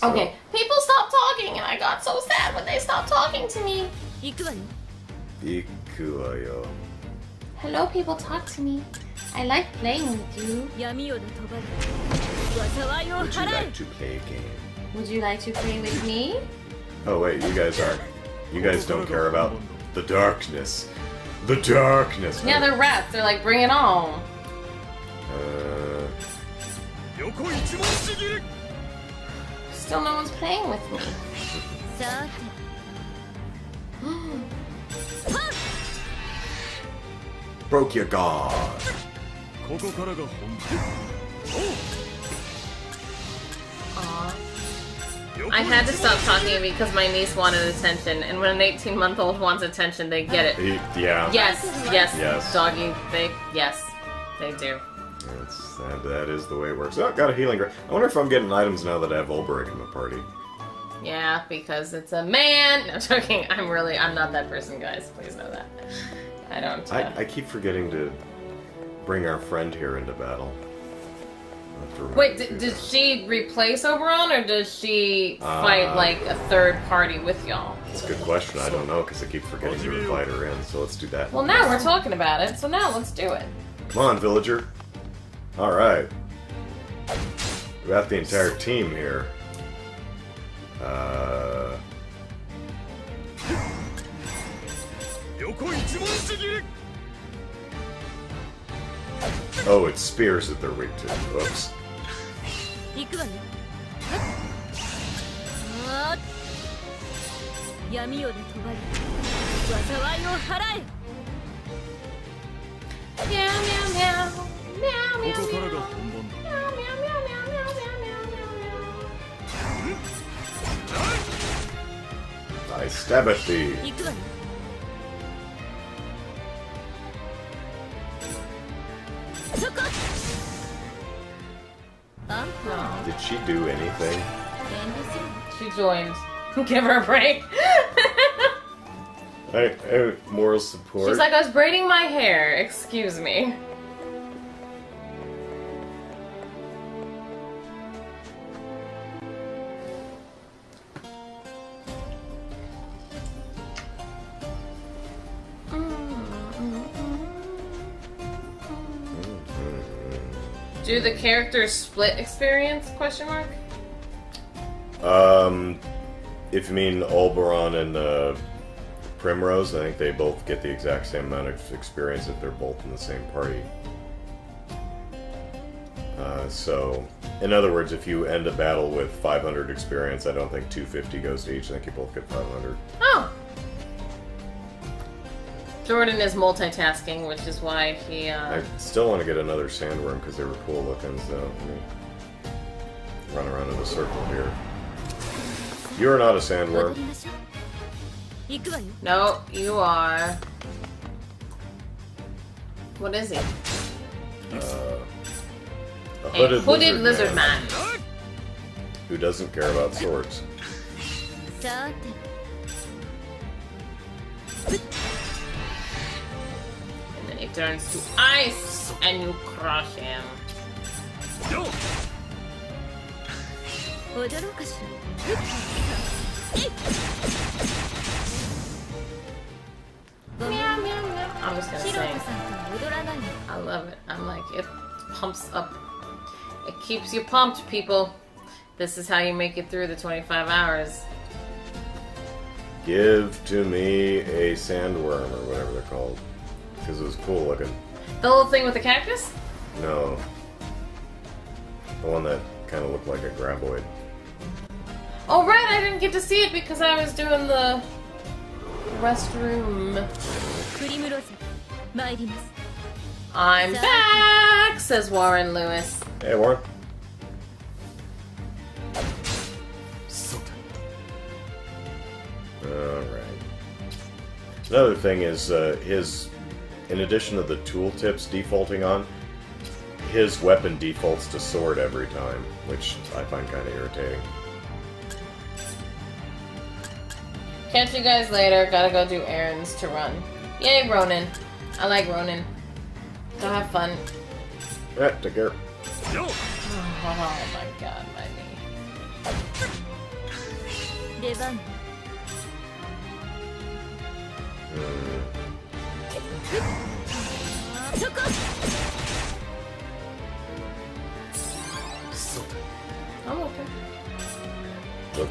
So. Okay, people stopped talking, and I got so sad when they stopped talking to me. Ikuwayo. Hello, people, talk to me. I like playing with you. Would you like to play a game? Would you like to play with me? Oh wait, you guys don't care about the darkness. The darkness! Yeah, they're rats. They're like, bring it on. Still no one's playing with me. Broke your guard. Aw. I had to stop talking because my niece wanted attention, and when an 18-month-old wants attention, they get it. Yeah. Yes, yes, Yes. doggy, yes, they do. That is the way it works. Oh, got a healing grant. I wonder if I'm getting items now that I have Ulbrich in the party. Yeah, because it's a man. No, joking. I'm not that person, guys. Please know that. I don't. I keep forgetting to bring our friend here into battle. Wait, did she replace Oberon, or does she fight like a third party with y'all? That's a good question. I don't know, because I keep forgetting to invite her in, so let's do that. Well, now we're talking about it, so now let's do it. Come on, villager. Alright. We got the entire team here. Oh, it's spears that they're weak to. Oops. Meow, meow, meow. Meow, meow, meow. Meow, meow, meow, meow, meow, meow, meow, meow. I stab at thee. Did she do anything? She joined. Give her a break. Hey, moral support. She's like, I was braiding my hair. Excuse me. Do the characters split experience? Question mark. If you mean Oberon and Primrose, I think they both get the exact same amount of experience if they're both in the same party. So, in other words, if you end a battle with 500 experience, I don't think 250 goes to each. I think you both get 500. Oh. Jordan is multitasking, which is why he, I still want to get another sandworm because they were cool looking, so let me run around in a circle here. You're not a sandworm. No, you are. What is he? A hooded lizard man. Who doesn't care about swords. And then he turns to ice, and you crush him. Meow, meow, meow. I'm just gonna sing. I love it. I'm like, it pumps up. It keeps you pumped, people. This is how you make it through the 25 hours. Give to me a sandworm, or whatever they're called. Because it was cool looking. The little thing with the cactus? No. The one that kind of looked like a graboid. Oh, right, I didn't get to see it because I was doing the restroom. I'm back, says Warren Lewis. Hey, Warren. Alright. Another thing is, in addition to the tooltips defaulting on, his weapon defaults to sword every time, which I find kind of irritating. Catch you guys later. Gotta go do errands to run. Yay, Ronin. I like Ronin. Go have fun. Yeah, take care. Oh my god, my knee. I'm okay. Look,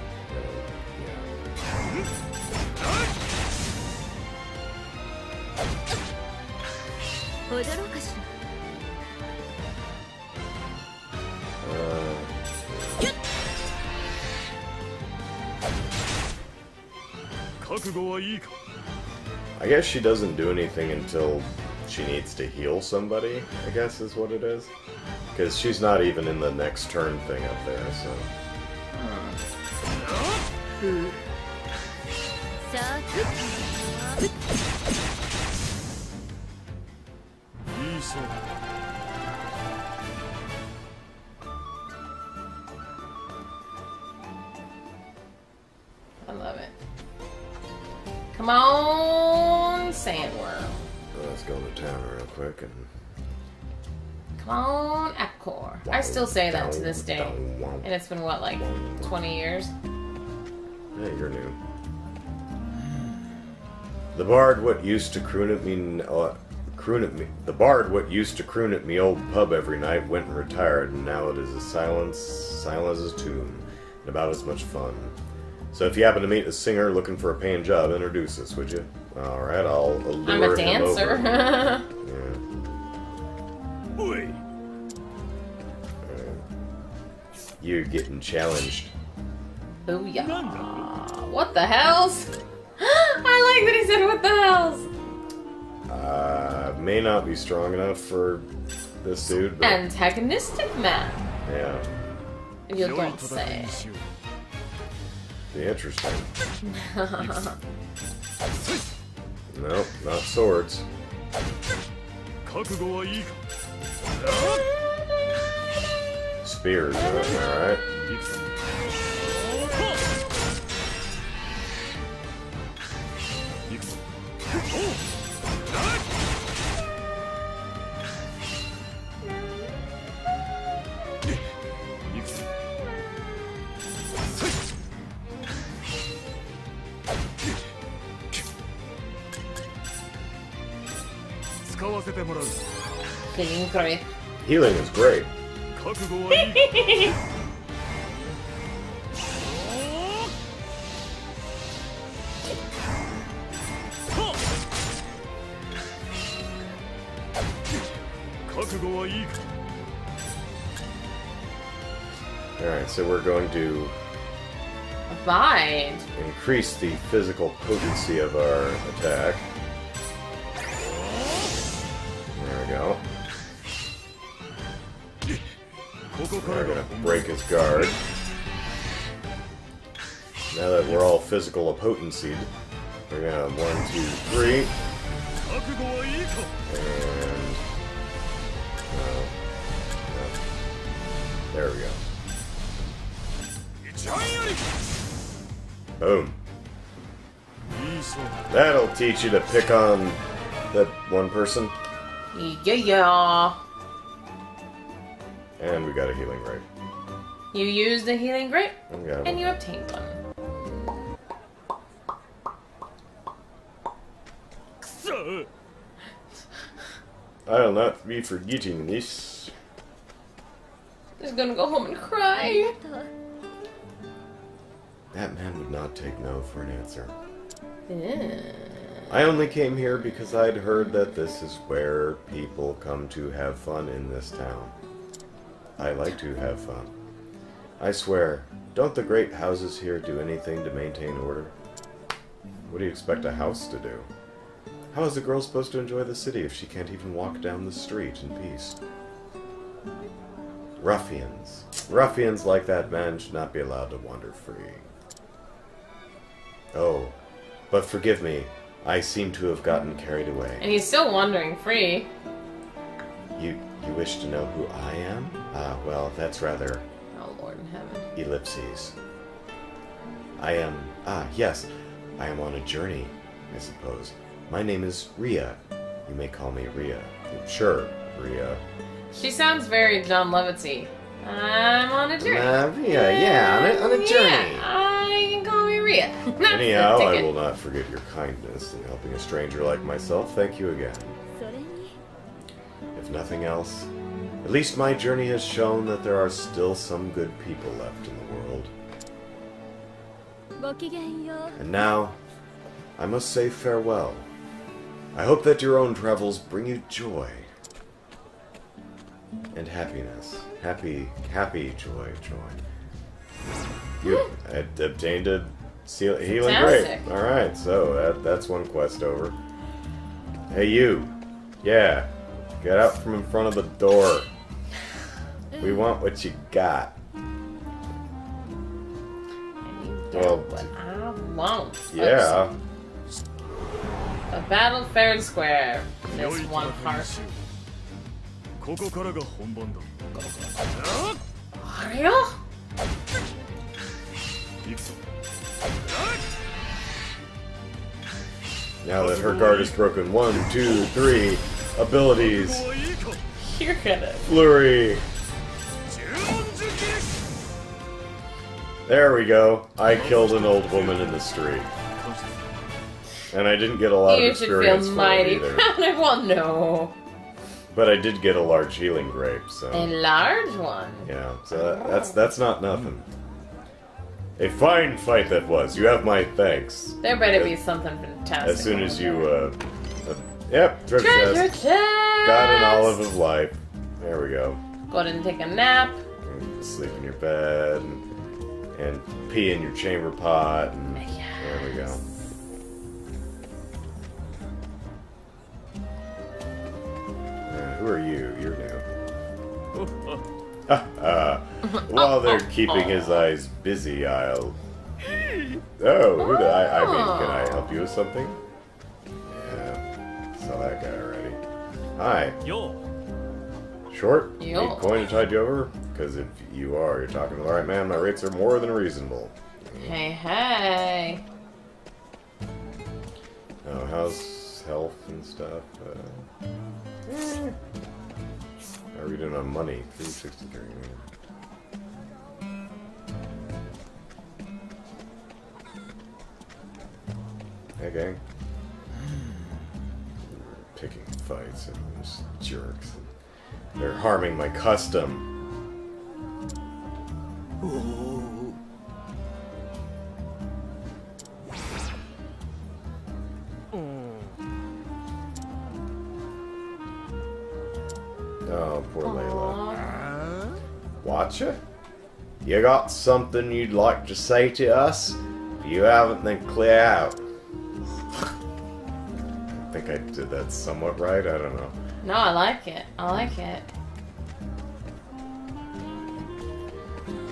I guess she doesn't do anything until she needs to heal somebody, I guess is what it is. Because she's not even in the next turn thing up there, so... I love it. Come on, sandworm. Let's go to town real quick and... Come on, Apcor. I still say that to this day. And it's been, what, like 20 years? Yeah, you're new. The bard what used to croon at me... The bard what used to croon at me old pub every night went and retired, and now it is as silent as a tomb, and about as much fun. So if you happen to meet a singer looking for a paying job, introduce us, would you? Alright, I'll lure I'm a dancer. him over. Yeah. You're getting challenged. Booyah. What the hells? I like that he said what the hells. May not be strong enough for this dude, but... Antagonistic man. Yeah. You don't say. Be interesting. Nope, not swords. Spears, alright. Feeling great. Healing is great. Alright, so we're going to Abide. increase the physical potency of our attack. There we go. We're gonna break his guard. Now that we're all physical potencied, we're gonna 1, 2, 3. And there we go. Boom. That'll teach you to pick on that one person. Yeah. And we got a healing ray. You used a healing grape, Okay, and you obtained one. I'll not be forgetting this. He's gonna go home and cry. That man would not take no for an answer. Yeah. I only came here because I'd heard that this is where people come to have fun in this town. I like to have fun. I swear, don't the great houses here do anything to maintain order? What do you expect a house to do? How is a girl supposed to enjoy the city if she can't even walk down the street in peace? Ruffians. Ruffians like that man should not be allowed to wander free. Oh, but forgive me, I seem to have gotten carried away. And he's still wandering free. You wish to know who I am? Well, that's rather... Oh, Lord in heaven. ellipses. I am... yes. I am on a journey, I suppose. My name is Ria. You may call me Ria. Sure, Ria. She sounds very John Lovitz-y. I'm on a journey. Ria, yeah, on a journey. Yeah, you can call me Ria. Korea. Anyhow, I Ticket. will not forget your kindness in helping a stranger like myself. Thank you again. If nothing else, at least my journey has shown that there are still some good people left in the world. And now, I must say farewell. I hope that your own travels bring you joy and happiness. Happy joy. You obtained a healing grape. Alright, so that's one quest over. Hey you! Yeah, get out from in front of the door. We want what you got. Well, what I want. yeah. A battle fair and square. There's one heart. Mario? Now that her guard is broken, 1, 2, 3 abilities. You're gonna. Flurry. There we go. I killed an old woman in the street. And I didn't get a lot of You should experience feel for it mighty either. proud. I won't know. But I did get a large healing grape, so... A large one. Yeah, so that's not nothing. A fine fight that was. You have my thanks. There better be something fantastic. As soon as you, yep, treasure Treasure chest. chest! Got an olive of life. There we go. Go ahead and take a nap. Sleep in your bed, and pee in your chamber pot, and Yes. there we go. Who are you? You're new. While they're keeping his eyes busy, I'll... Oh, who did I mean, can I help you with something? Yeah, saw that guy already. Hi. Short? Yo. Need coin to tide you over? Because if you are, you're talking to the right man. My rates are more than reasonable. Hey. Oh, how's health and stuff? How are we doing on money? 363. Hey, gang. Picking fights and those jerks. They're harming my custom. Oh, poor Layla. Watcha? You got something you'd like to say to us? If you haven't, then clear out. I think I did that somewhat right, I don't know. No, I like it. I like it.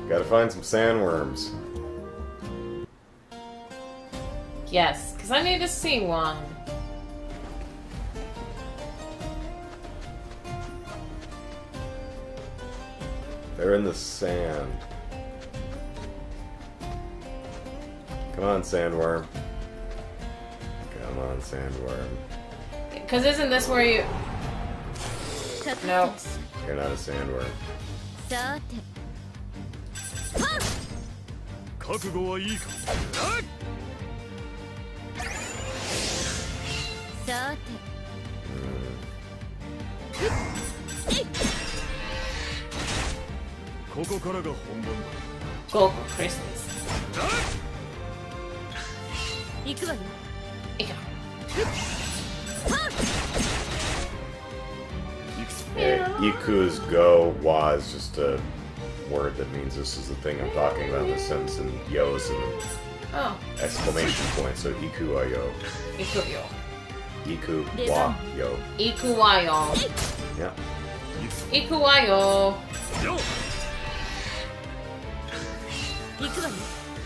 Gotta find some sandworms. Yes, because I need to see one. They're in the sand. Come on, sandworm. Come on, sandworm. Because isn't this where you... No. You're not a sandworm. Go for Christmas. Ika. Iku's go was just a word that means this is the thing I'm talking about in the sense, and yo is an exclamation point, so Iku wa yo. Iku yo. Iku wa yo. Iku wa yo. Yeah. Iku wa yo.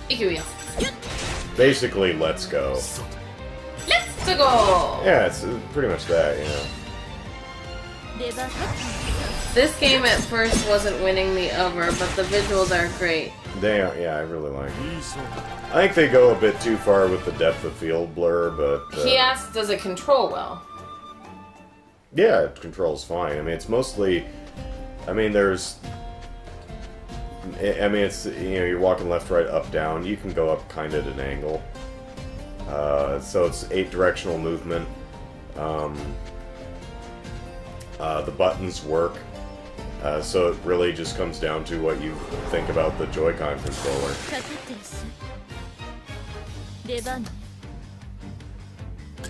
Iku yo. Basically, let's go. Let's go! Yeah, it's pretty much that, you know. This game at first wasn't winning me over, but the visuals are great. They are, yeah, I really like it. I think they go a bit too far with the depth of field blur, but... He asked, does it control well? Yeah, it controls fine. I mean, it's mostly... I mean, there's... I mean, it's, you know, you're walking left, right, up, down. You can go up kind of at an angle. So it's 8 directional movement. The buttons work. So it really just comes down to what you think about the Joy-Con controller.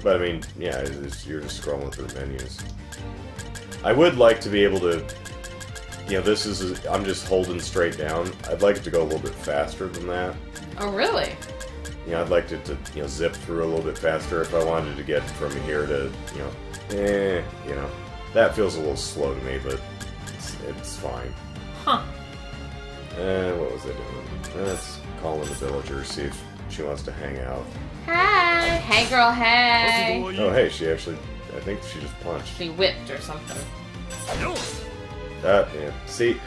But I mean, yeah, you're just scrolling through menus. I would like to be able to, you know, this is, I'm just holding straight down. I'd like it to go a little bit faster than that. Oh, really? You know, I'd like it to, you know, zip through a little bit faster if I wanted to get from here to, you know, that feels a little slow to me, but it's fine. Huh. What was I doing? Let's call in the villager, see if she wants to hang out. Hi! Hey, girl, hey! Oh, hey, she actually, I think she just punched. She whipped or something. That, yeah. See,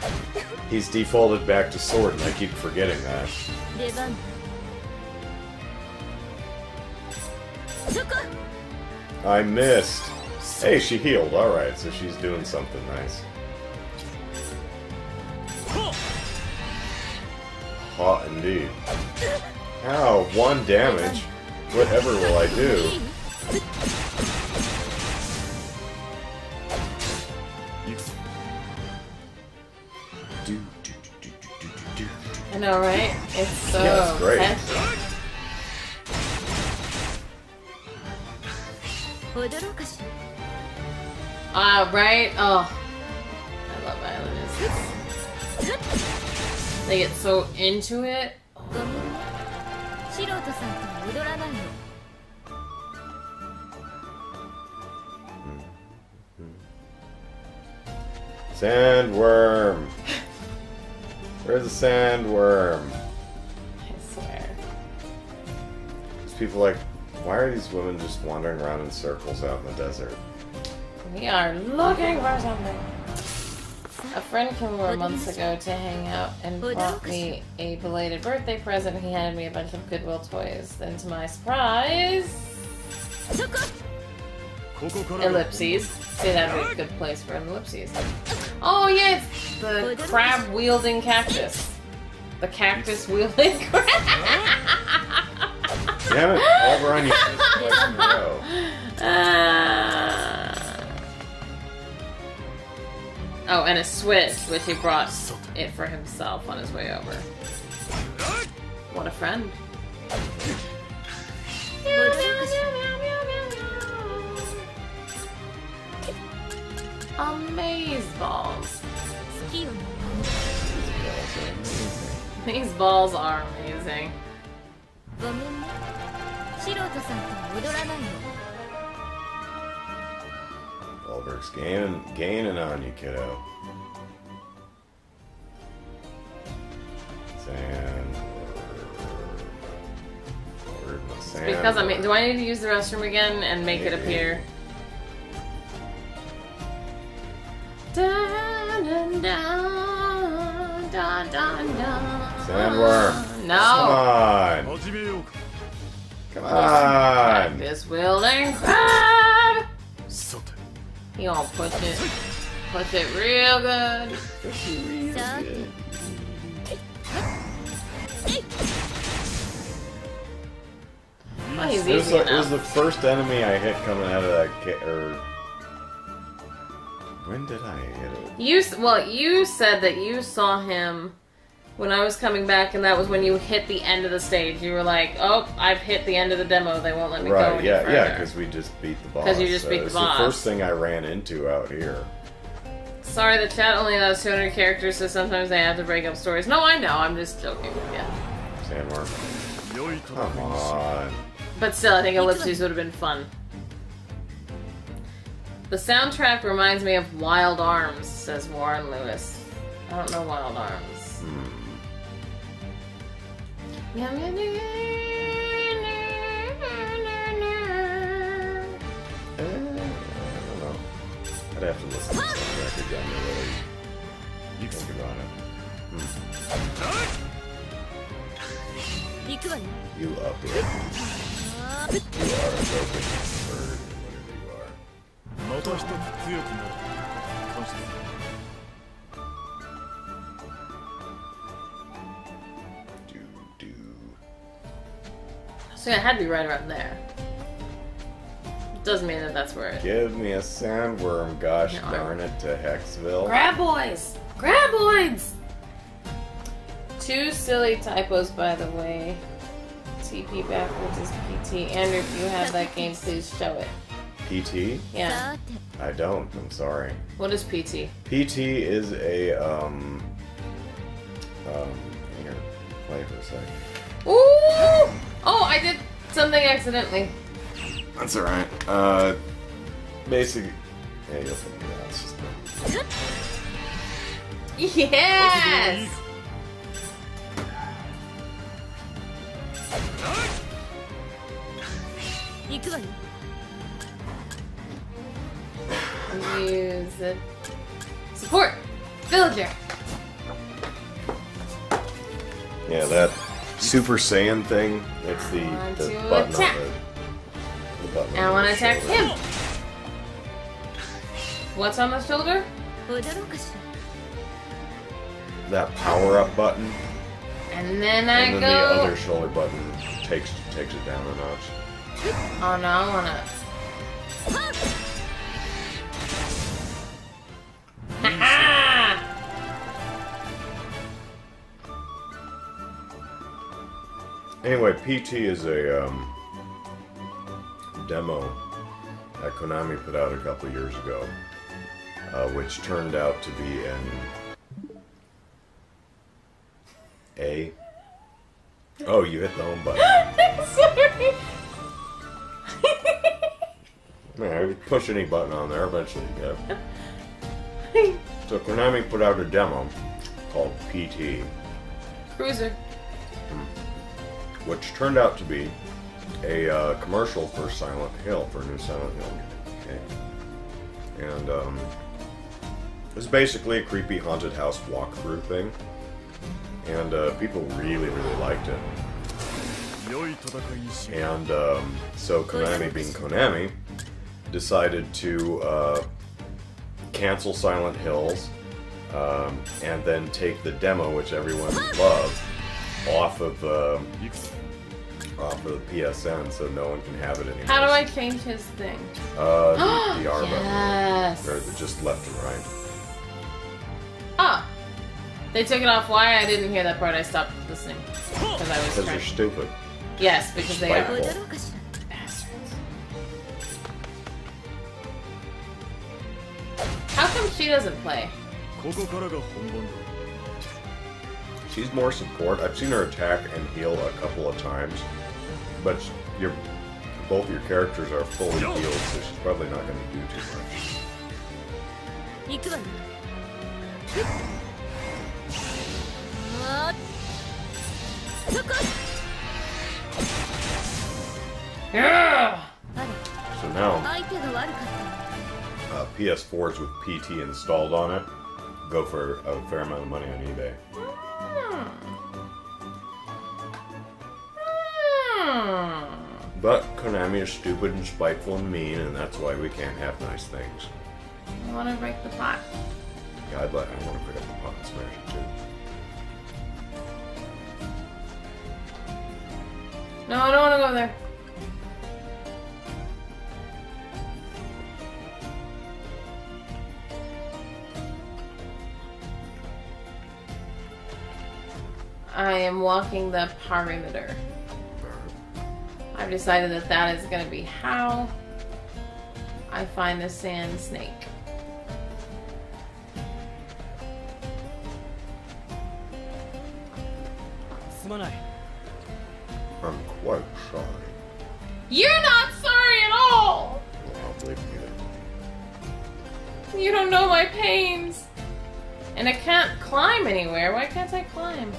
he's defaulted back to sword, and I keep forgetting that. I missed. Hey, she healed. Alright, so she's doing something nice. Hot indeed. Ow, 1 damage. Whatever will I do? I know, right? It's so yeah, it's great. hefty. Right? Oh. I love Islanders. They get so into it. Sandworm! Where's the sandworm? I swear. These people like, why are these women just wandering around in circles out in the desert? We are looking for something. A friend came over months ago to hang out and brought me a belated birthday present. He handed me a bunch of Goodwill toys. Then to my surprise... Ellipses. See, that'd be a good place for an ellipses. Oh yeah, it's the crab-wielding cactus. The cactus-wielding crab. Damn it! Over on you. Oh, and a switch, which he brought it for himself on his way over. What a friend. Amazeballs. These balls are amazing. Goldberg's gaining on you, kiddo. Sand. Because I mean, do I need to use the restroom again and make it appear? Dun, dun, dun, dun, dun, dun. Sandworm. No. Come on. This wielding crab. He gonna push it real good. Oh, he's easy enough. It was the first enemy I hit coming out of that or when did I hit it? You said that you saw him when I was coming back, and that was when you hit the end of the stage. You were like, "Oh, I've hit the end of the demo. They won't let me go any further." Yeah, because we just beat the boss. Because you just beat the boss. It's the first thing I ran into out here. Sorry, the chat only allows 200 characters, so sometimes they have to break up stories. No, I know. I'm just joking with you. Sandworm. Come on. But still, I think Ellipses would have been fun. The soundtrack reminds me of Wild Arms, says Warren Lewis. I don't know Wild Arms. I don't know. I'd have to listen to the soundtrack again to really think about it. You up it. You are a broken bird, whatever you are. So yeah, it had to be right around there. Doesn't mean that that's where it... Give me a sandworm, gosh darn it, to Hexville. Graboids! Graboids! 2 silly typos, by the way. TP backwards is PT. Andrew, if you have that game, please show it. PT? Yeah. I don't, I'm sorry. What is PT? PT is a, here, play for a second. Ooh! Oh, I did something accidentally. That's alright. Basically... Yeah, you'll figure it out. It's just Yes! Use it. Support! Villager! Yeah, that Super Saiyan thing, that's the button attack. on the button. I want to attack him! What's on the shoulder? That power-up button. And then I and then go... the other shoulder button takes it down a notch. Oh no, I wanna... Ha-ha! Anyway, PT is a demo that Konami put out a couple years ago, which turned out to be an A. Oh, you hit the home button. Sorry! Man, you push any button on there, eventually you get. So Konami put out a demo called PT, Cruiser. which turned out to be a commercial for Silent Hill, for a new Silent Hill game. Okay. And it was basically a creepy haunted house walkthrough thing, and people really, really liked it. And so Konami, being Konami, decided to cancel Silent Hills and then take the demo, which everyone loved, off of the PSN, so no one can have it anymore. How do I change his thing? The R button. Yes. Or just left and right. Ah! They took it off. Why? I didn't hear that part. I stopped listening. Because I was Because trying. they're stupid. Yes, because they are. Spiteful. Bastards. How come she doesn't play? She's more support. I've seen her attack and heal a couple of times, but both your characters are fully healed, so she's probably not going to do too much. Yeah! So now, PS4s with PT installed on it go for a fair amount of money on eBay. But Konami is stupid and spiteful and mean, and that's why we can't have nice things. I want to break the pot. Yeah, I want to pick up the pot and smash it too. No, I don't want to go there. I am walking the perimeter. I've decided that that is going to be how I find the sand snake. I'm quite sorry. You're not sorry at all! Well, I'll believe you. You don't know my pains. And I can't climb anywhere. Why can't I climb?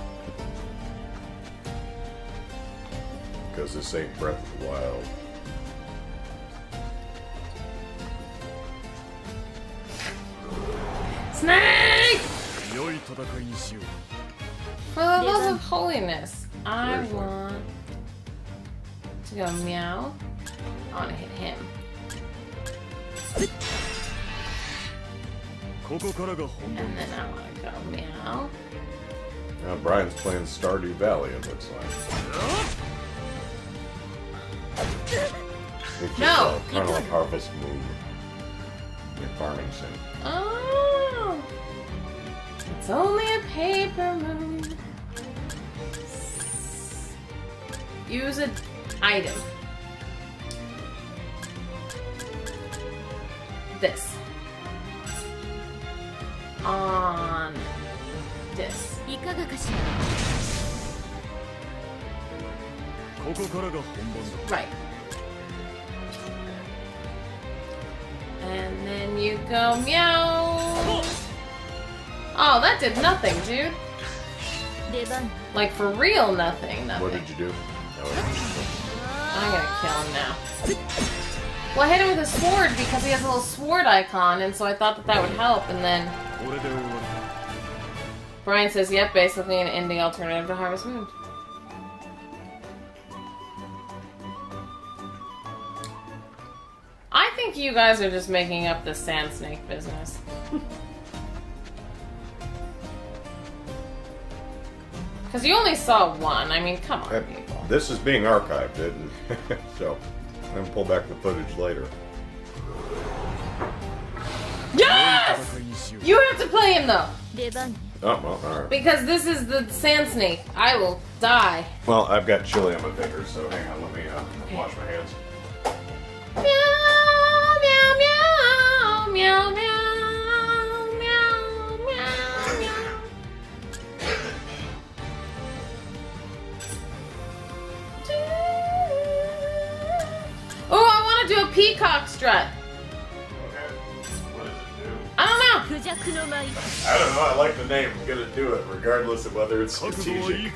Because this ain't Breath of the Wild. Snake! For the love of holiness, I want to go meow. I want to hit him. And then I want to go meow. Now Brian's playing Stardew Valley, it looks like. Which No! is kind of like Harvest Moon. Your farming sim. Oh! It's only a paper moon. Use an item. This. On this. Right. And then you go meow. Oh, that did nothing, dude. Like for real, nothing. What did you do? I'm gonna kill him now. Well, I hit him with a sword because he has a little sword icon, and so I thought that would help, and then... Brian says, yep, basically an indie alternative to Harvest Moon. I think you guys are just making up this sand snake business. Because you only saw one. I mean, come on, people. This is being archived, so I'm going to pull back the footage later. Yes! You have to play him, though. Oh, well, alright. Because this is the sand snake. I will die. Well, I've got chili on my fingers, so hang on, let me wash my hands. Meow, meow, meow, meow, meow, meow, meow, meow. Oh, I want to do a peacock strut. Okay. What does it do? I don't know. I don't know, I like the name. I'm gonna do it, regardless of whether it's strategic.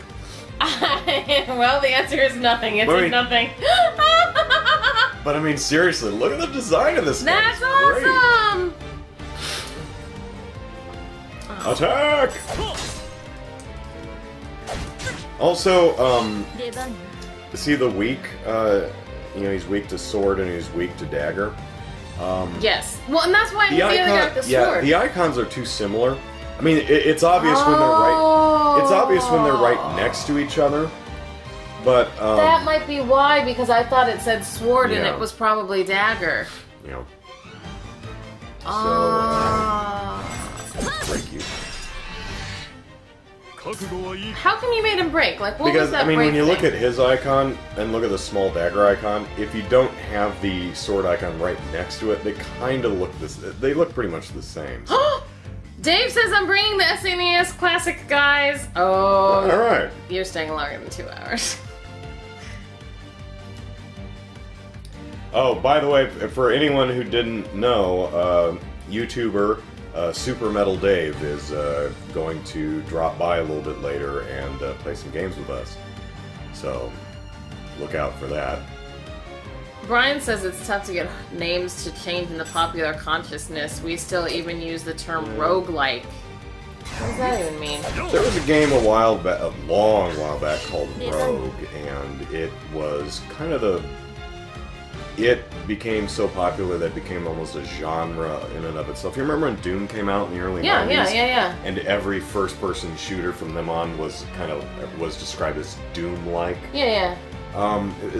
Well, the answer is nothing. It's nothing. But I mean, seriously, look at the design of this. That's awesome! Great. Attack! Also, see the weak, you know, he's weak to sword and he's weak to dagger. Yes. Well, and that's why I feel like the sword. Yeah, the icons are too similar. I mean, it's obvious when they're right. It's obvious when they're right next to each other. But that might be why, because I thought it said sword and it was probably dagger. You know. So break you. How come you made him break? Like, what was that I mean, break when you thing? look at his icon and look at the small dagger icon, if you don't have the sword icon right next to it, they kind of look they look pretty much the same. So. Dave says I'm bringing the SNES Classic, guys. Oh, all right. You're staying longer than 2 hours. Oh, by the way, for anyone who didn't know, YouTuber Super Metal Dave is going to drop by a little bit later and play some games with us. So, look out for that. Brian says it's tough to get names to change in the popular consciousness. We still even use the term roguelike. What does that even mean? There was a game a long while back called Rogue, and it was kind of it became so popular that it became almost a genre in and of itself. You remember when Doom came out in the early 90s? Yeah. And every first-person shooter from them on was described as Doom-like. Yeah.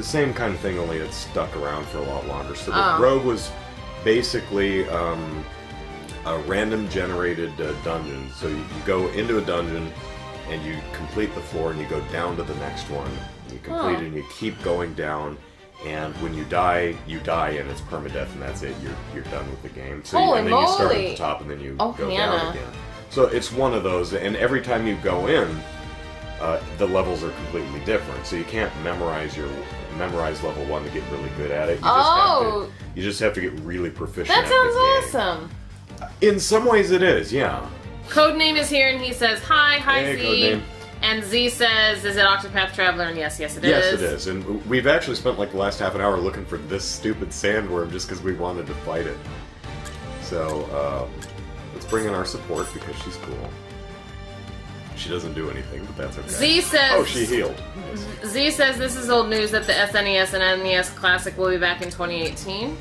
Same kind of thing, only it stuck around for a lot longer. So the Rogue was basically a random generated dungeon. So you go into a dungeon and you complete the floor and you go down to the next one. You complete it and you keep going down. And when you die, and it's permadeath, and that's it. You're done with the game. So Holy and then moly. you start at the top, and then you go down again. So it's one of those, and every time you go in, the levels are completely different. So you can't memorize level 1 to get really good at it. You just have to get really proficient. That at the game. sounds awesome. In some ways, it is. Yeah. Codename is here, and he says hi, Hey, Z. Codename. And Z says, is it Octopath Traveler? And yes, it is. Yes, it is. And we've actually spent like the last half an hour looking for this stupid sandworm just because we wanted to fight it. So, let's bring in our support because she's cool. She doesn't do anything, but that's okay. Z says... Oh, she healed. Nice. Z says this is old news that the SNES and NES Classic will be back in 2018.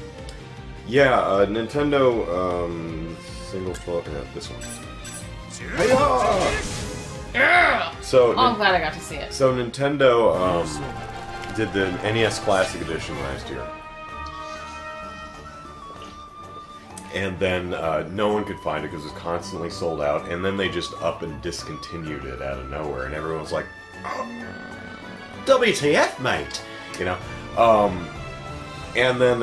Yeah, Nintendo, single float, this one. Hi-ya! Yeah! So, I'm glad I got to see it. So Nintendo did the NES Classic Edition last year. And then no one could find it because it was constantly sold out. And then they just up and discontinued it out of nowhere. And everyone was like, oh, WTF, mate! You know? And then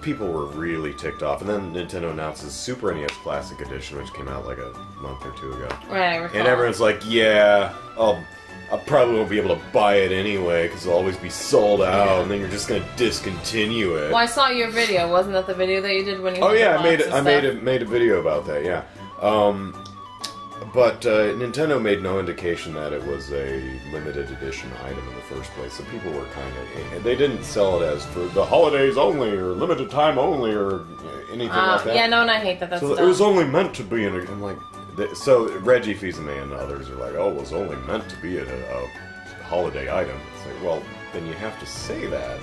people were really ticked off. And then Nintendo announces Super NES Classic Edition, which came out like a month or two ago. Right, I recall. And everyone's like, yeah, I probably won't be able to buy it anyway because it'll always be sold out, and then you're just gonna discontinue it. Well, I saw your video. Wasn't that the video that you did when you? Oh yeah, I made a video about that. Yeah, but Nintendo made no indication that it was a limited edition item in the first place. So people were they didn't sell it as for the holidays only or limited time only or anything like that. Yeah, no, and I hate that. That's so dumb. It was only meant to be in. I'm like. So Reggie Fils-Aimé and others are like, oh, it was only meant to be a holiday item. It's like, well, then you have to say that.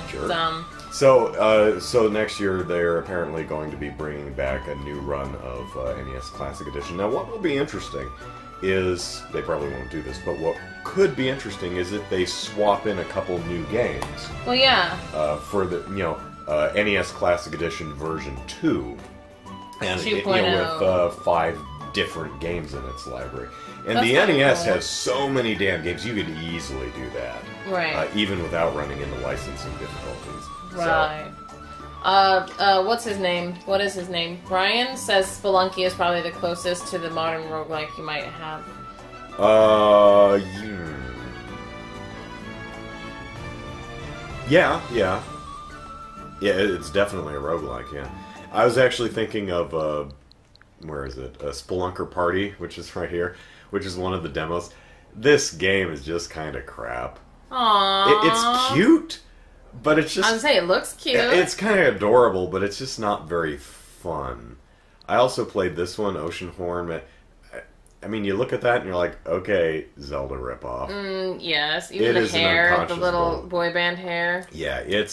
Sure. Dumb. So next year they're apparently going to be bringing back a new run of NES Classic Edition. Now, what will be interesting is they probably won't do this, but what could be interesting is if they swap in a couple new games. Well, yeah. For the NES Classic Edition version 2. And with 5 different games in its library. And the NES has so many damn games, you could easily do that. Right. Even without running into licensing difficulties. Right. What's his name? What is his name? Brian says Spelunky is probably the closest to the modern roguelike you might have. Yeah, it's definitely a roguelike, yeah. I was actually thinking of, where is it? A Spelunker Party, which is right here, which is one of the demos. This game is just kind of crap. Aww. It's cute, but it's just... I was gonna say, it looks cute. It's kind of adorable, but it's just not very fun. I also played this one, Oceanhorn. I mean, you look at that and you're like, okay, Zelda ripoff. Yes, even the hair, the little boy band hair. Yeah, it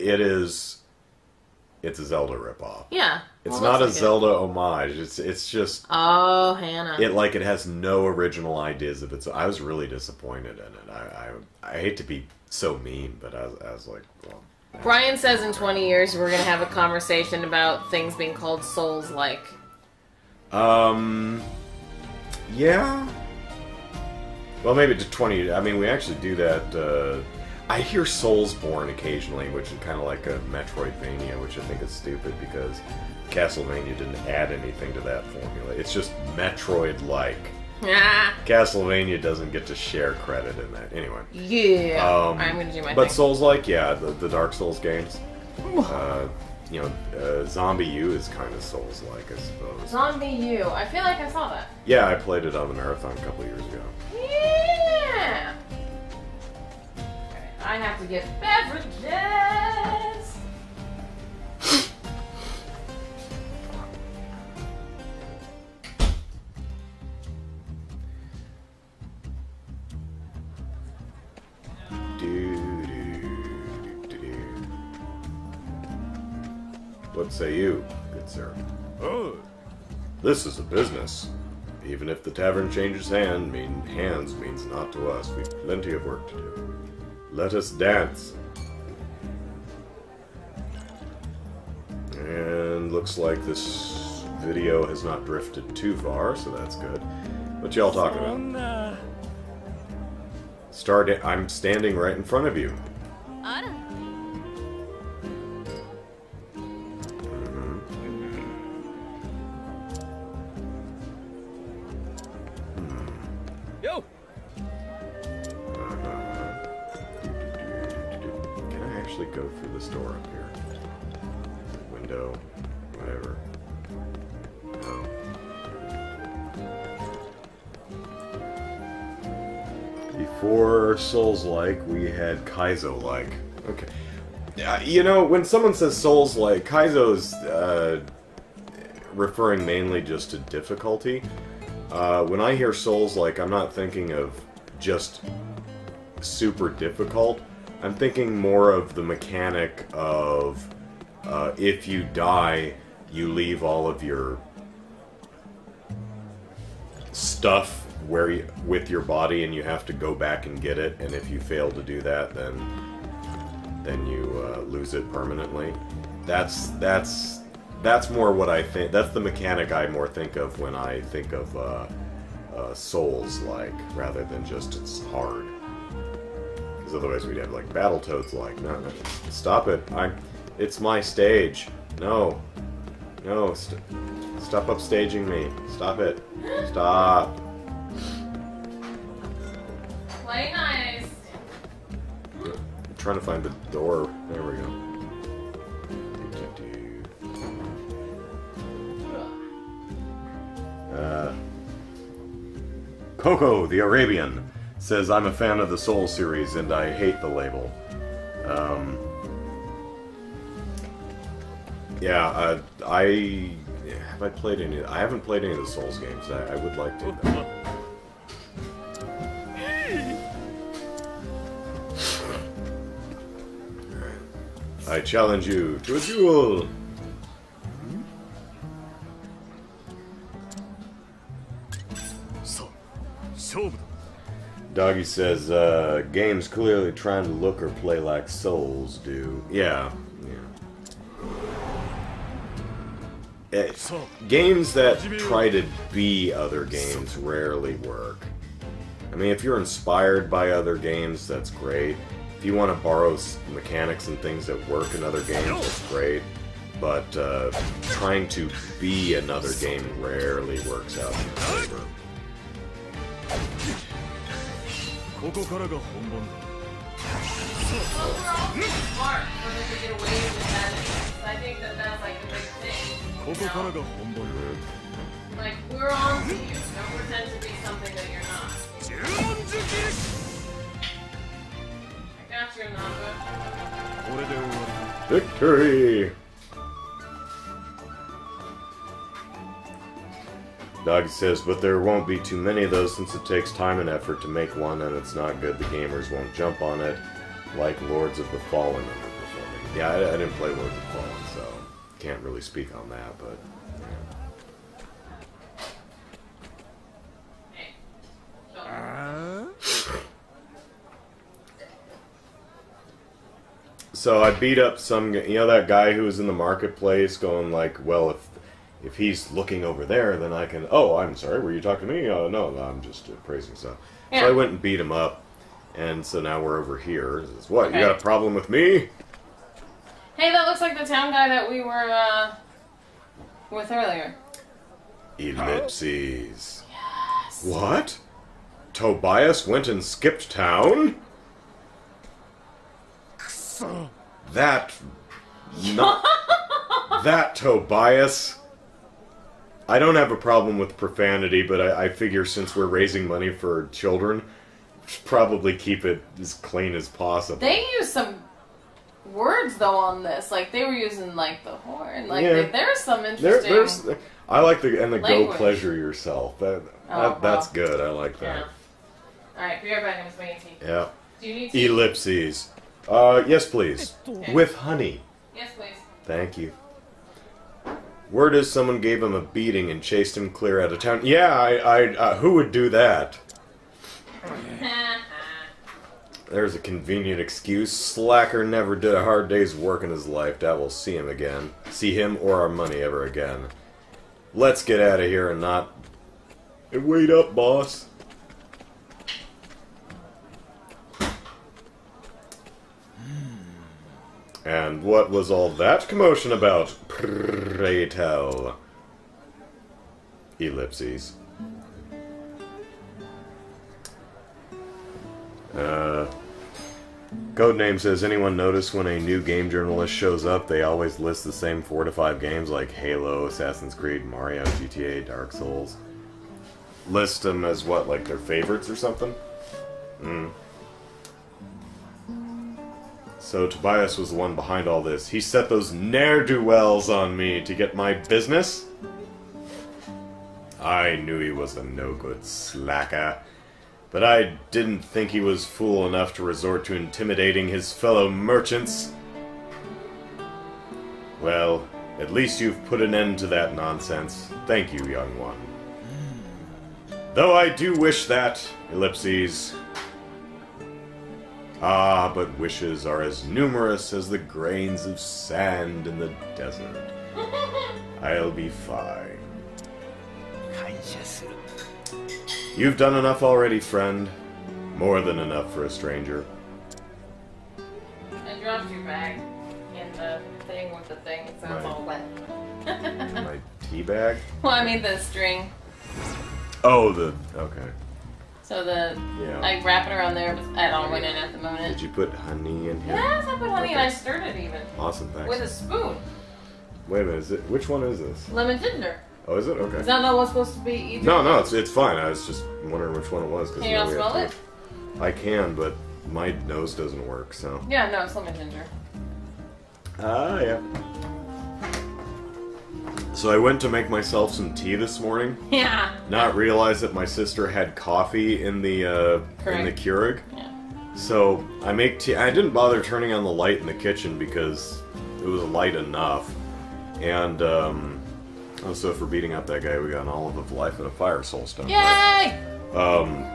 is... It's a Zelda ripoff. Yeah. It's not a Zelda homage. It's just... Oh, Hannah. It has no original ideas of its... I was really disappointed in it. I hate to be so mean, but I was like, well... Brian says in 20 years we're going to have a conversation about things being called Souls-like. Yeah. Well, maybe to 20... I mean, we actually do that... I hear Soulsborne occasionally, which is kind of like a Metroidvania, which I think is stupid because Castlevania didn't add anything to that formula. It's just Metroid-like. Castlevania doesn't get to share credit in that. Anyway. Yeah. I'm going to do my But thing. Souls-like, yeah, the Dark Souls games. Zombie U is kind of Souls-like, I suppose. Zombie U. I feel like I saw that. Yeah, I played it on the marathon a couple years ago. Yeah! I have to get beverages! What say you, good sir? Oh, this is a business. Even if the tavern changes hands means not to us. We've plenty of work to do. Let us dance. And looks like this video has not drifted too far, so that's good. What y'all talking about? I'm standing right in front of you. Yo. Can I actually go through this door up here? Window, whatever. No. Before Souls-like, we had Kaizo-like. Okay. You know, when someone says Souls-like, Kaizo's referring mainly just to difficulty. When I hear Souls-like, I'm not thinking of just super difficult. I'm thinking more of the mechanic of if you die, you leave all of your stuff where you, with your body, and you have to go back and get it. And if you fail to do that, then you lose it permanently. That's more what I think. That's the mechanic I more think of when I think of Souls-like, rather than just it's hard. Because otherwise we'd have like Battletoads-like. No, stop it! It's my stage. No, stop upstaging me. Stop it. Stop. Play nice. I'm trying to find the door. There we go. Coco, the Arabian, says, I'm a fan of the Soul series and I hate the label. Yeah, have I played any? I haven't played any of the Souls games. I would like to, though. I challenge you to a duel! Doggy says, games clearly trying to look or play like Souls do. Yeah. Games that try to be other games rarely work. I mean, if you're inspired by other games, that's great. If you want to borrow mechanics and things that work in other games, that's great. But trying to be another game rarely works out in your favor. Well, we're all too smart for them to get away with that. I think that's like a big thing. You know? Like, we're on to you. Don't pretend to be something that you're not. I got you, Namba. Victory! Dog says, but there won't be too many of those since it takes time and effort to make one and it's not good. The gamers won't jump on it like Lords of the Fallen underperforming. Yeah, I didn't play Lords of the Fallen, so can't really speak on that, but... Yeah. So I beat up some... You know that guy who was in the marketplace going like, well, if he's looking over there, then I can... Oh, I'm sorry, were you talking to me? No, I'm just praising stuff. Yeah. So I went and beat him up, and so now we're over here. Says, what, okay. You got a problem with me? Hey, that looks like the town guy that we were, with earlier. Ellipses. Yes. What? Tobias went and skipped town? That... Not... that Tobias... I don't have a problem with profanity, but I figure since we're raising money for children, probably keep it as clean as possible. They use some words, though, on this. Like, they were using, like, the horn. Like, yeah. There's some interesting I like the language. Go pleasure yourself. That's good. I like that. Yeah. Alright, be right back. I'm just making tea. Yeah. Do you need tea? Ellipses. Yes, please. Okay. With honey. Yes, please. Thank you. Word is someone gave him a beating and chased him clear out of town. Yeah, who would do that? There's a convenient excuse. Slacker never did a hard day's work in his life. That will see him again. See him or our money ever again. Let's get out of here and not... Hey, wait up, boss. And what was all that commotion about? Pray tell. Ellipses. Codename says, anyone notice when a new game journalist shows up, they always list the same 4 to 5 games like Halo, Assassin's Creed, Mario, GTA, Dark Souls. List them as what, like their favorites or something? So Tobias was the one behind all this. He set those ne'er-do-wells on me to get my business? I knew he was a no-good slacker. But I didn't think he was fool enough to resort to intimidating his fellow merchants. Well, at least you've put an end to that nonsense. Thank you, young one. Though I do wish that, ellipses. Ah, but wishes are as numerous as the grains of sand in the desert. I'll be fine. You've done enough already, friend. More than enough for a stranger. I dropped your bag in the thing with the thing, so it's all wet. My tea bag? Well, I mean the string. Oh, okay. So yeah. I wrap it around there, but I don't went in at the moment. Did you put honey in here? Yes, I put honey and I stirred it even. Awesome, thanks. With a spoon. Wait a minute, which one is this? Lemon ginger. Oh, is it? Okay. Is that not what's supposed to be eaten? No, it's fine. I was just wondering which one it was. Can you not smell it? I can, but my nose doesn't work, so. Yeah, no, it's lemon ginger. Ah, yeah. So I went to make myself some tea this morning. Yeah. Not realize that my sister had coffee in the Keurig. Yeah. So I make tea. I didn't bother turning on the light in the kitchen because it was light enough. And so for beating up that guy, we got an olive of life and a fire soul stone. Yay! Long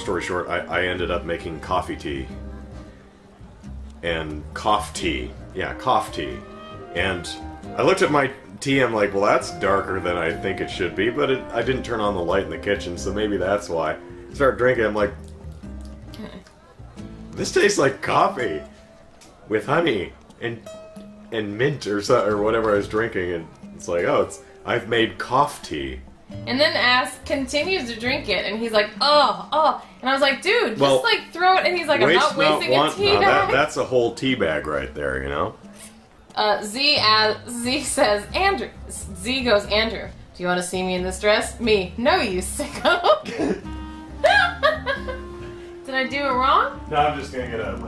story short, I ended up making coffee tea. And cough tea. Yeah, cough tea. And I looked at my tea, I'm like, well, that's darker than I think it should be, but I didn't turn on the light in the kitchen, so maybe that's why. I started drinking, I'm like, this tastes like coffee with honey and mint or whatever I was drinking, and it's like, oh, I've made cough tea. And then continues to drink it, and he's like, oh, and I was like, dude, just like throw it, and he's like, I'm not wasting a tea bag. That's a whole tea bag right there, you know? Z says, Andrew. Z goes, Andrew, do you want to see me in this dress? Me, no, you sicko. Did I do it wrong? No, I'm just gonna get a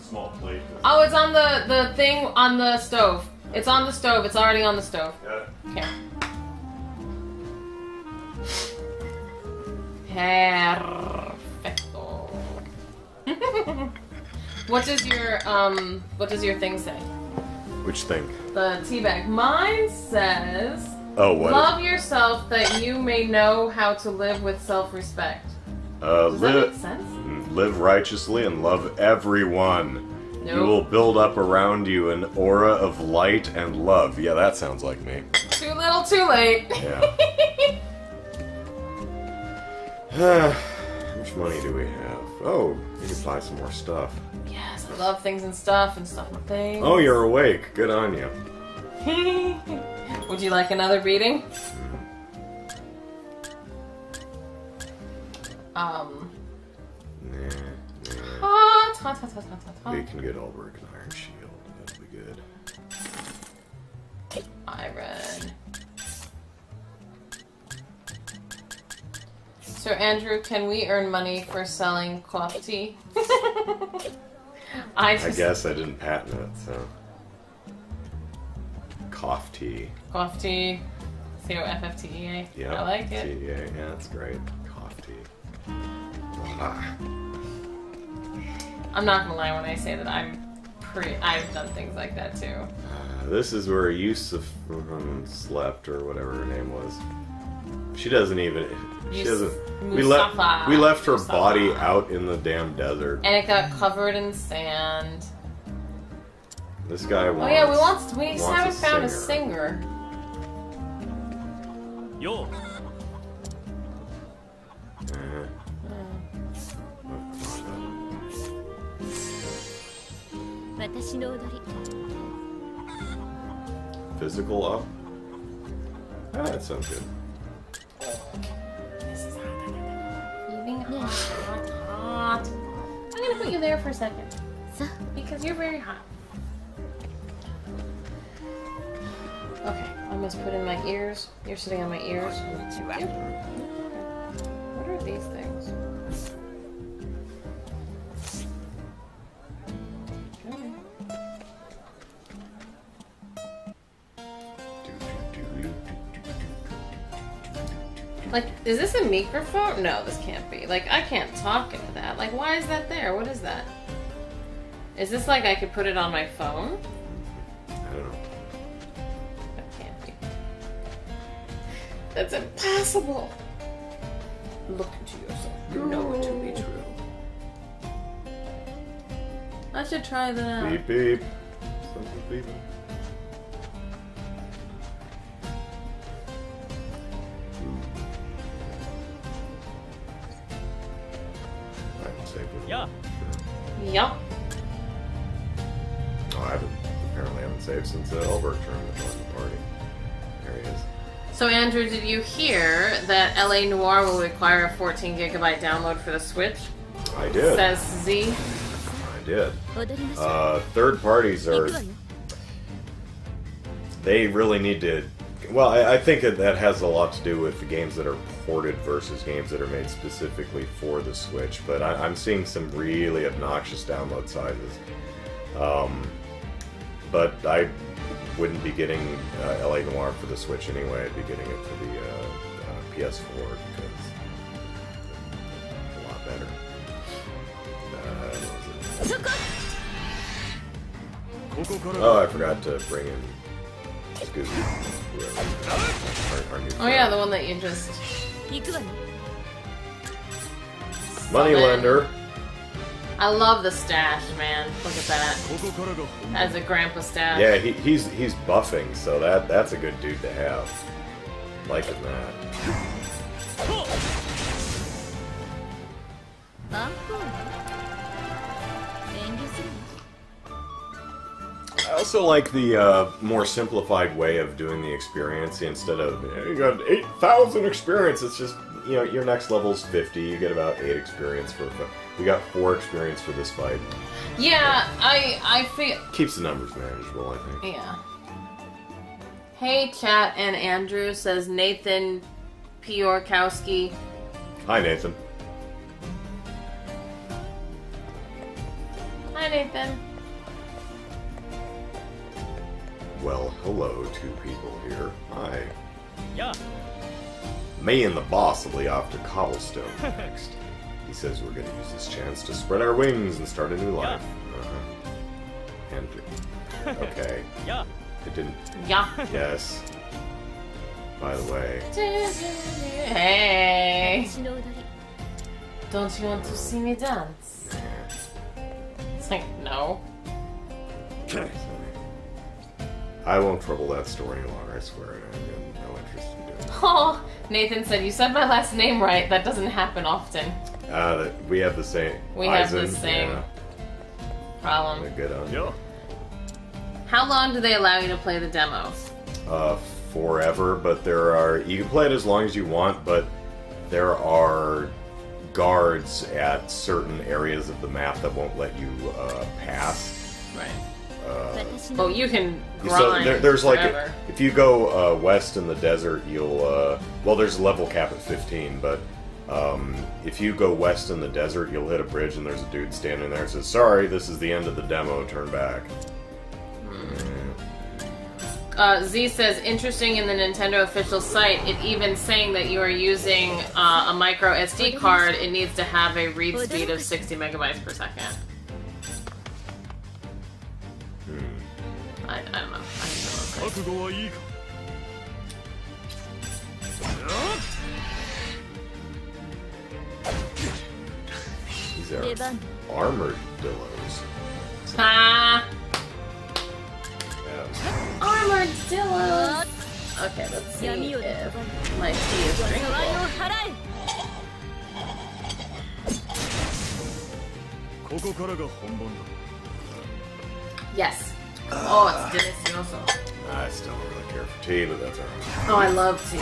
small plate. Oh, it's on the thing on the stove. It's on the stove. It's already on the stove. Got it. Okay. Perfecto. What does your thing say? Which thing? The tea bag. Mine says, oh, what? Love yourself that you may know how to live with self-respect. Does that make sense? Live righteously and love everyone. Nope. You will build up around you an aura of light and love. Yeah, that sounds like me. Too little, too late. Yeah. How much money do we have? Oh, we can buy some more stuff. Yes, I love things and stuff and things. Oh, you're awake. Good on you. Would you like another beating? We can get Ulrich an iron shield. That'll be good. Iron. So Andrew, can we earn money for selling cloth tea? I guess I didn't patent it, so. Cough tea. Cough tea. C-O-F-F-T-E-A. Yeah. I like it. T-E-A. Yeah, that's great. Cough tea. Ah. I'm not gonna lie when I say that I've done things like that too. This is where Yusuf slept, or whatever her name was. She doesn't even. She doesn't. We left her body out in the damn desert. And it got covered in sand. This guy wants. Oh yeah, we haven't found a singer. Yo. Physical up? Ah, that sounds good. This is hot. I'm gonna put you there for a second. Because you're very hot. Okay, I must put in my ears. You're sitting on my ears. Yep. What are these things? Like, is this a microphone? No, this can't be. Like, I can't talk into that. Like, why is that there? What is that? Is this like I could put it on my phone? I don't know. That can't be. That's impossible. Look into yourself. You know it to be true. I should try that. Beep beep. Something's beeping. I can save it. Yeah. Yup. Oh, I apparently haven't saved since Elbert turned the party. There he is. So Andrew, did you hear that LA Noire will require a 14 gigabyte download for the Switch? I did. Says Z. I did. Third parties are... They really need to... Well, I think that has a lot to do with the games that are ported versus games that are made specifically for the Switch, but I'm seeing some really obnoxious download sizes. But I wouldn't be getting LA Noire for the Switch anyway. I'd be getting it for the PS4 because it's a lot better. Oh, I forgot to bring in Scooby. Our new Oh yeah, the one that you just... Moneylender. I love the stash, man. Look at that. As a grandpa stash. Yeah, he's buffing, so that's a good dude to have. Liking that. I also like the more simplified way of doing the experience. Instead of, you got 8,000 experience, it's just, you know, your next level's 50, you get about 8 experience for... We got 4 experience for this fight. Yeah, I feel... Keeps the numbers manageable, I think. Yeah. Hey, chat and Andrew, says Nathan Piorkowski. Hi, Nathan. Hi, Nathan. Well, hello, 2 people here. Hi. Yeah. Me and the boss will be off to Cobblestone next. He says we're going to use this chance to spread our wings and start a new life. And okay. Yeah. It didn't. Yeah. Yes. By the way. Hey. Don't you want to see me dance? It's like, no. I won't trouble that story any longer, I swear. I have no interest in doing it. Oh, Nathan said, you said my last name right. That doesn't happen often. We have the same. We Eisen, have the same yeah. problem. They're good on. Yeah. How long do they allow you to play the demo? Forever, but you can play it as long as you want, but there are guards at certain areas of the map that won't let you pass. Right. Well, you can grind so there's forever. like, if you go west in the desert, you'll, well, there's a level cap at 15, but if you go west in the desert, you'll hit a bridge and there's a dude standing there and says, sorry, this is the end of the demo, turn back. Z says, interesting in the Nintendo official site, it even saying that you are using a micro SD card, it needs to have a read speed of 60 megabytes per second. I don't know. I don't know. These are armored dillos. Ha! Yeah. Armored dillos! Okay, let's see if my tea is drinkable. Yes. Oh, it's delicioso. I still don't really care for tea, but that's alright. Oh, I love tea.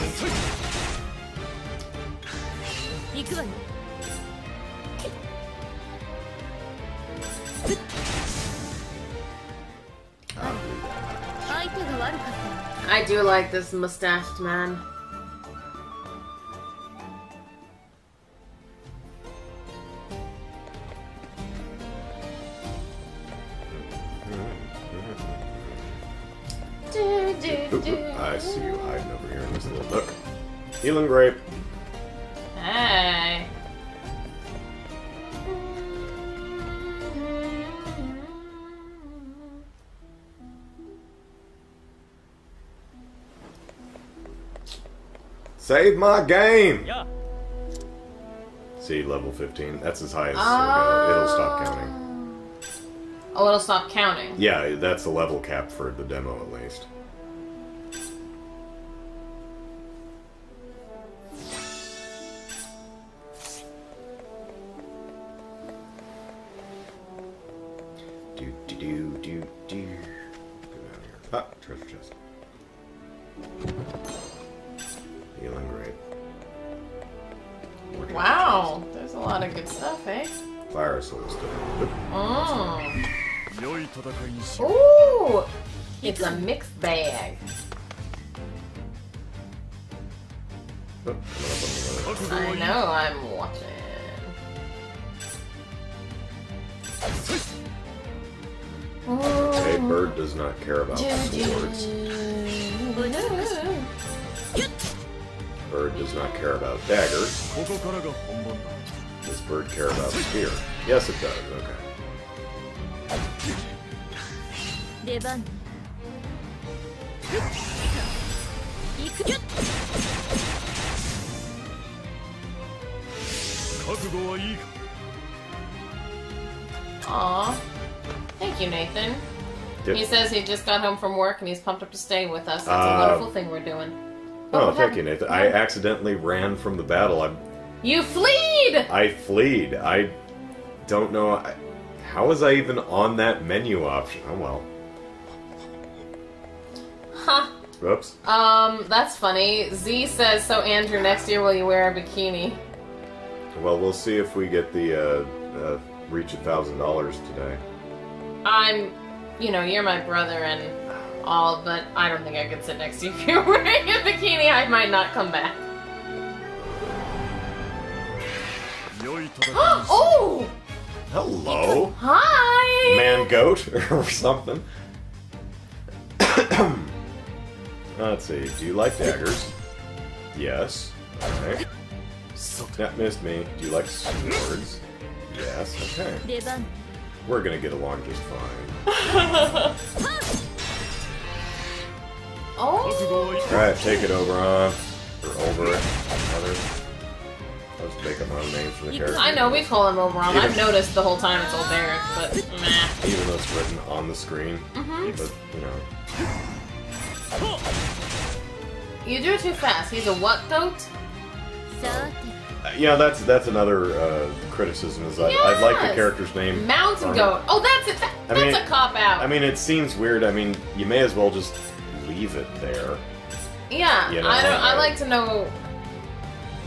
I do like this mustached man. I see you hiding over here in this little nook. Healing grape. Hey. Save my game! Yeah. See, level 15. That's as high as it'll stop counting. Oh, it'll stop counting. Yeah, that's the level cap for the demo at least. Do. Go down here. Ah, treasure chest. Feeling great. More treasure Wow, there's a lot of good stuff, eh? chest. Fire soul stuff. Mm. 良い戦いにしよう Ooh, it's a mixed bag. I know, I'm watching. Okay, bird does not care about swords. Bird does not care about daggers. ここからが本番だ Does bird care about spear? Yes, it does. Okay. 出番行く覚悟はいいか Aw. Thank you, Nathan. Yep. He says he just got home from work and he's pumped up to stay with us. That's a wonderful thing we're doing. Oh, what thank you, happened? Nathan. I accidentally ran from the battle. You fleed! I fleed. I don't know. How was I even on that menu option? Oh, well. Huh. Whoops. That's funny. Z says, so Andrew, next year will you wear a bikini? Well, we'll see if we get the reach $1,000 today. You're my brother and all, but I don't think I could sit next to you if you're wearing a bikini. I might not come back. 良い戦いにしよう Oh! Hello, Hi! man goat or something. Let's see. Do you like daggers? Yes. Alright. That missed me. Do you like swords? Yes. Okay. 出番 We're gonna get along just fine. Oh! Alright, take it over on. Or over it. Rather. I'll just make up my own names for the characters. I know, we call him Oberon. I've noticed the whole time it's Olberic, but meh. Even though it's written on the screen. But, you know. You do it too fast. He's a what goat? さて Yeah, that's another criticism is I'd like the Yes! character's name. Mountain goat. Oh, that's it. That's mean- a cop out. I mean, it seems weird. I mean, you may as well just leave it there. yeah, you know, I like to know.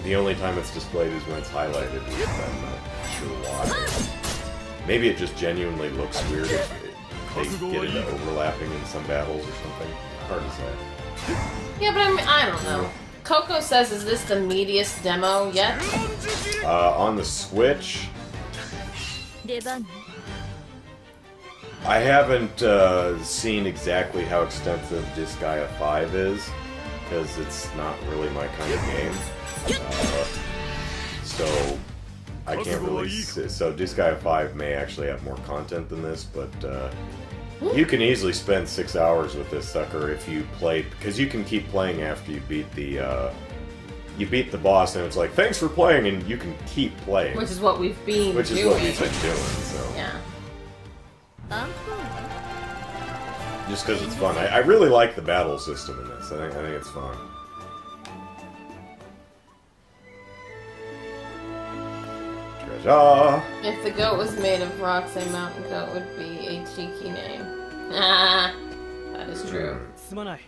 The only time it's displayed is when it's highlighted, which I'm not sure why. Maybe it just genuinely looks weird if they get into overlapping in some battles or something. Hard to say. Yeah, but I don't know. Coco says, "Is this the meatiest demo yet?" On the Switch, 出番 I haven't seen exactly how extensive Disgaea 5 is, because it's not really my kind of game. So I can't really say. So Disgaea 5 may actually have more content than this, but you can easily spend 6 hours with this sucker if you play, because you can keep playing after you beat the boss, and it's like, thanks for playing, and you can keep playing. Which is what we've been Which doing. is what we've been doing, so. Yeah. あんこ Just because it's fun. I really like the battle system in this. I think it's fun. Treasure! If the goat was made of rocks, a mountain goat would be a cheeky name. Ah, that is true. すまない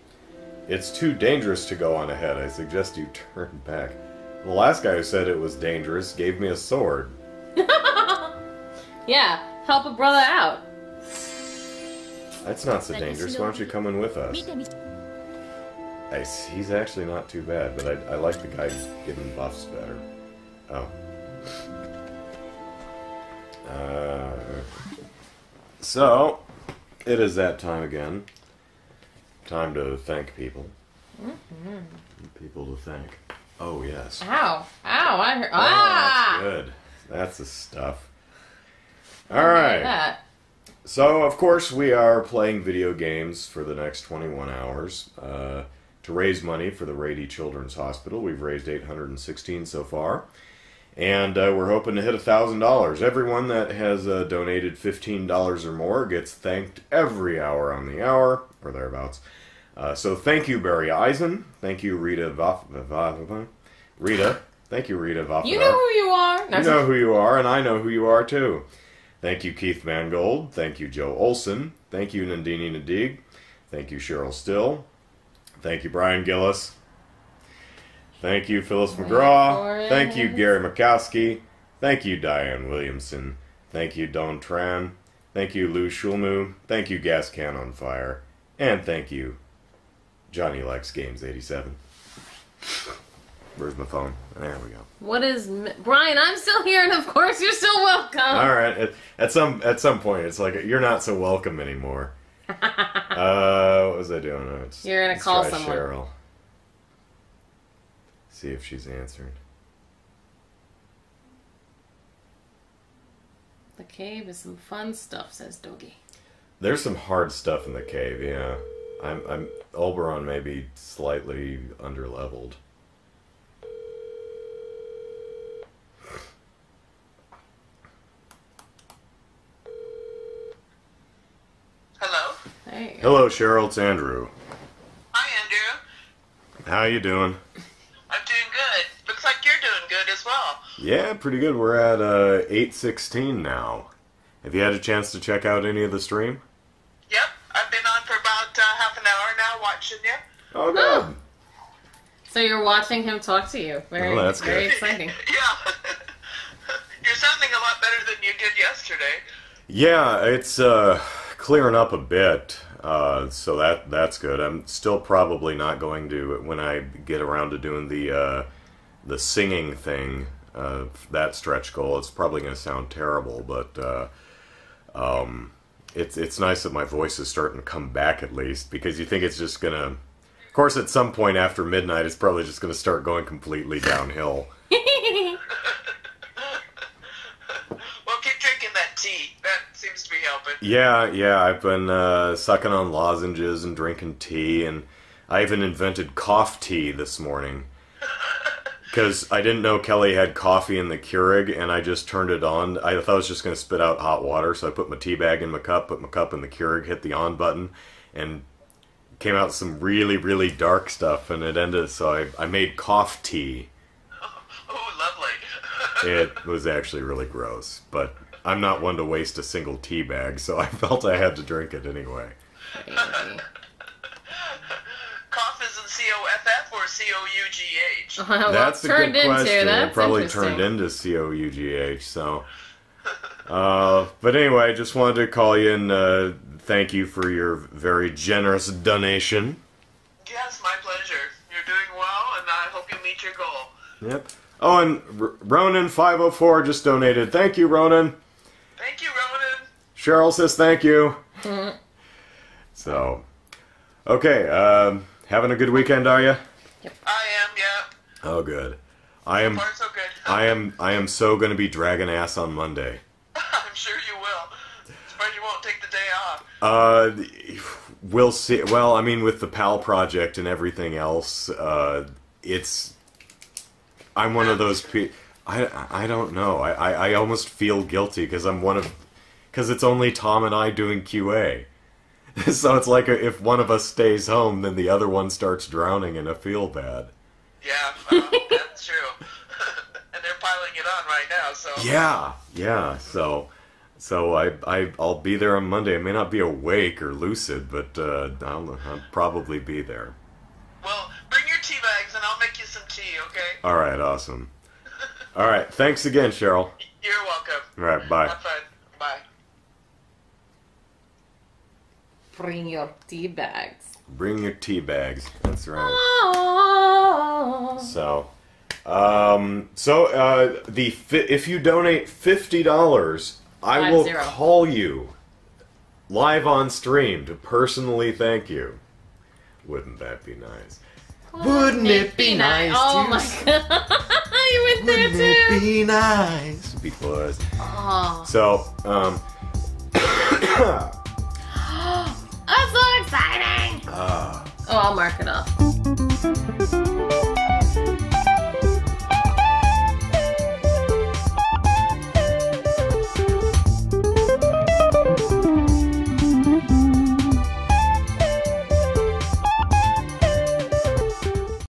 It's too dangerous to go on ahead. I suggest you turn back. The last guy who said it was dangerous gave me a sword. Yeah, help a brother out. That's not so dangerous. Why don't you come in with us? 見てみ He's actually not too bad, but I like the guy giving buffs better. Oh. So, it is that time again. Time to thank people. People to thank. Oh, yes. Ow. Ow, I heard. Oh, Ah! that's good. That's the stuff. Look at Alright. that. So, of course, we are playing video games for the next 21 hours. to raise money for the Rady Children's Hospital. We've raised $816 so far. And we're hoping to hit $1,000. Everyone that has donated $15 or more gets thanked every hour on the hour, or thereabouts. So thank you, Barry Eisen. Thank you, Rita Rita. Thank you, Rita Vafa. You know who you are. You know who you are, and I know who you are, too. Thank you, Keith Mangold. Thank you, Joe Olson. Thank you, Nandini Nadig. Thank you, Cheryl Still. Thank you, Brian Gillis. Thank you, Phyllis McGraw. Thank you, Gary Makowski. Thank you, Diane Williamson. Thank you, Don Tran. Thank you, Lou Schulmu. Thank you, Gas Can on Fire. And thank you, Johnny Likes Games 87. Where's my phone? There we go. What is... Brian, I'm still here, and of course you're still welcome. All right. At some point, it's like, you're not so welcome anymore. What was I doing? You're going to call someone. Cheryl. See if she's answered. The cave is some fun stuff, says Doggy. There's some hard stuff in the cave, yeah. I'm Oberon may be slightly underleveled. Hello? Hey. Hello, Cheryl. It's Andrew. Hi, Andrew. How you doing? I'm doing good. Looks like you're doing good as well. Yeah, pretty good. We're at 8:16 now. Have you had a chance to check out any of the stream? Yep, I've been on for about half an hour now watching you. Oh, good. So you're watching him talk to you. Very, that's very good. exciting. Yeah. You're sounding a lot better than you did yesterday. Yeah, it's clearing up a bit, so that's good. I'm still probably not going to, when I get around to doing the singing thing, that stretch goal, it's probably going to sound terrible, but it's nice that my voice is starting to come back at least, because you think it's just going to, of course at some point after midnight it's probably just going to start going completely downhill. Well, keep drinking that tea. That seems to be helping. Yeah, I've been sucking on lozenges and drinking tea, and I even invented cough tea this morning. Because I didn't know Kelly had coffee in the Keurig, and I just turned it on. I thought I was just going to spit out hot water, so I put my tea bag in my cup, put my cup in the Keurig, hit the on button, and came out some really, really dark stuff, and it ended, so I made cough tea. Oh, lovely. It was actually really gross, but I'm not one to waste a single tea bag, so I felt I had to drink it anyway. Cough is in C-O-F-F or C-O-U-G-H? Well, That's a good question. That's It probably interesting. turned into C-O-U-G-H, so... but anyway, just wanted to call you and thank you for your very generous donation. Yes, my pleasure. You're doing well, and I hope you meet your goal. Yep. Oh, and Ronan504 just donated. Thank you, Ronan. Thank you, Ronan. Cheryl says thank you. So, okay, having a good weekend, are you? I am, yeah. Oh, good. I am. So far, so good. I am so going to be dragging ass on Monday. I'm sure you will. Surprised you won't take the day off. We'll see. Well, I mean, with the PAL project and everything else, I'm one of those people. I don't know. I almost feel guilty because because it's only Tom and I doing QA. So it's like if one of us stays home, then the other one starts drowning, and I feel bad. Yeah, that's true. And they're piling it on right now, so... Yeah. So I'll be there on Monday. I may not be awake or lucid, but I'll probably be there. Well, bring your tea bags and I'll make you some tea, okay? All right, awesome. All right, thanks again, Cheryl. You're welcome. All right, bye. Have fun. Bye. Bring your tea bags. Bring your tea bags. That's right. Oh. So, if you donate $50, I will 50. call you live on stream to personally thank you. Wouldn't that be nice? Wouldn't it be nice? Oh to my god. You went there Wouldn't too. it be nice? Because. Oh. So, That's so exciting. Oh, I'll mark it off.